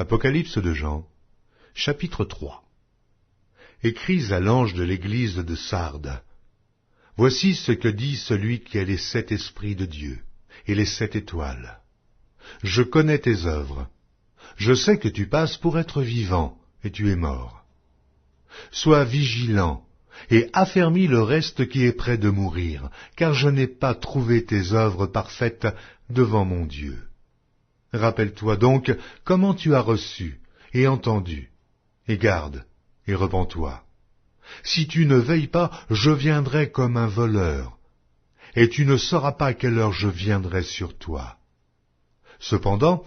Apocalypse de Jean, chapitre 3. Écris à l'ange de l'église de Sardes. Voici ce que dit celui qui a les 7 esprits de Dieu et les 7 étoiles. Je connais tes œuvres. Je sais que tu passes pour être vivant, et tu es mort. Sois vigilant, et affermis le reste qui est près de mourir, car je n'ai pas trouvé tes œuvres parfaites devant mon Dieu. Rappelle-toi donc comment tu as reçu et entendu, et garde, et repens-toi. Si tu ne veilles pas, je viendrai comme un voleur, et tu ne sauras pas à quelle heure je viendrai sur toi. Cependant,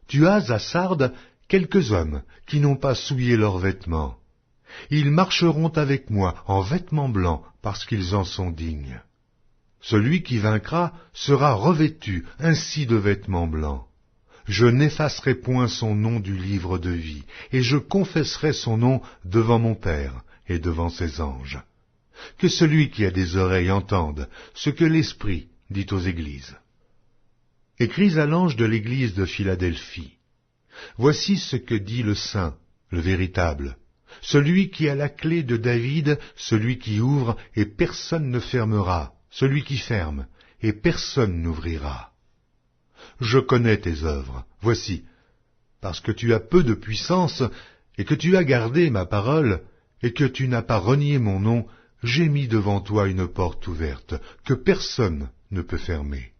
tu as à Sardes quelques hommes qui n'ont pas souillé leurs vêtements. Ils marcheront avec moi en vêtements blancs, parce qu'ils en sont dignes. Celui qui vaincra sera revêtu ainsi de vêtements blancs. Je n'effacerai point son nom du livre de vie, et je confesserai son nom devant mon Père et devant ses anges. Que celui qui a des oreilles entende ce que l'Esprit dit aux églises. Écris à l'ange de l'église de Philadelphie. Voici ce que dit le Saint, le véritable, celui qui a la clé de David, celui qui ouvre et personne ne fermera, celui qui ferme et personne n'ouvrira. Je connais tes œuvres, voici, parce que tu as peu de puissance, et que tu as gardé ma parole, et que tu n'as pas renié mon nom, j'ai mis devant toi une porte ouverte, que personne ne peut fermer.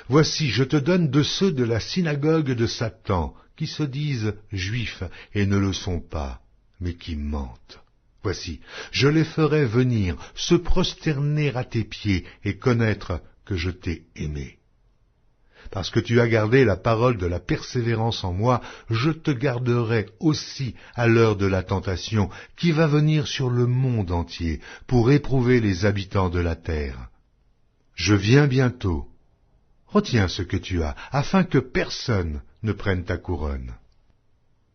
Voici, je te donne de ceux de la synagogue de Satan, qui se disent juifs et ne le sont pas, mais qui mentent. Voici, je les ferai venir, se prosterner à tes pieds et connaître que je t'ai aimé. Parce que tu as gardé la parole de la persévérance en moi, je te garderai aussi à l'heure de la tentation qui va venir sur le monde entier pour éprouver les habitants de la terre. Je viens bientôt. Retiens ce que tu as, afin que personne ne prenne ta couronne.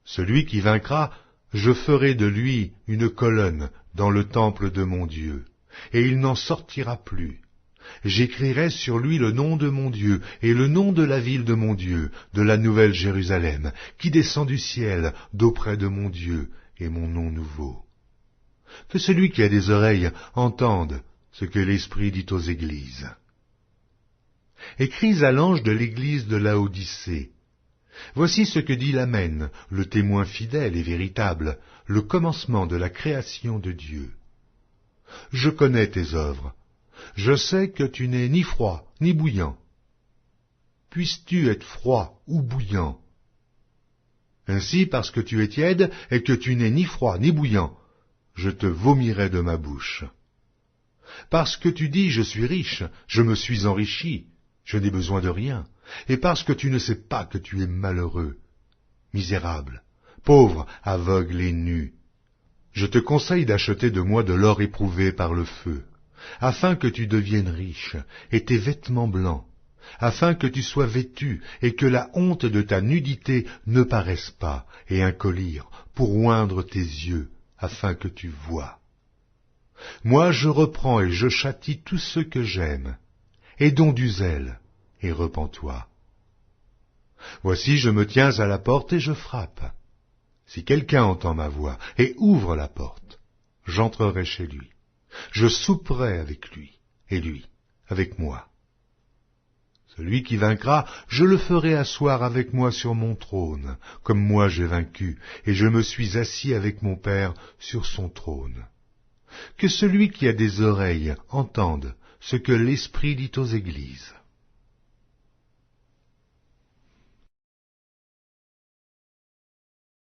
Celui qui vaincra, je ferai de lui une colonne dans le temple de mon Dieu, et il n'en sortira plus. J'écrirai sur lui le nom de mon Dieu et le nom de la ville de mon Dieu, de la nouvelle Jérusalem, qui descend du ciel d'auprès de mon Dieu et mon nom nouveau. Que celui qui a des oreilles entende ce que l'Esprit dit aux églises. Écris à l'ange de l'église de Laodicée. Voici ce que dit l'Amen, le témoin fidèle et véritable, le commencement de la création de Dieu. Je connais tes œuvres. Je sais que tu n'es ni froid ni bouillant. Puisses-tu être froid ou bouillant? Ainsi, parce que tu es tiède et que tu n'es ni froid ni bouillant, je te vomirai de ma bouche. Parce que tu dis, je suis riche, je me suis enrichi, je n'ai besoin de rien, et parce que tu ne sais pas que tu es malheureux, misérable, pauvre, aveugle et nu, je te conseille d'acheter de moi de l'or éprouvé par le feu, afin que tu deviennes riche, et tes vêtements blancs, afin que tu sois vêtu, et que la honte de ta nudité ne paraisse pas, et un collier pour oindre tes yeux, afin que tu vois. Moi je reprends et je châtie tous ceux que j'aime, et dont du zèle, et repens-toi. Voici, je me tiens à la porte et je frappe. Si quelqu'un entend ma voix et ouvre la porte, j'entrerai chez lui. Je souperai avec lui, et lui avec moi. Celui qui vaincra, je le ferai asseoir avec moi sur mon trône, comme moi j'ai vaincu, et je me suis assis avec mon Père sur son trône. Que celui qui a des oreilles entende ce que l'Esprit dit aux églises.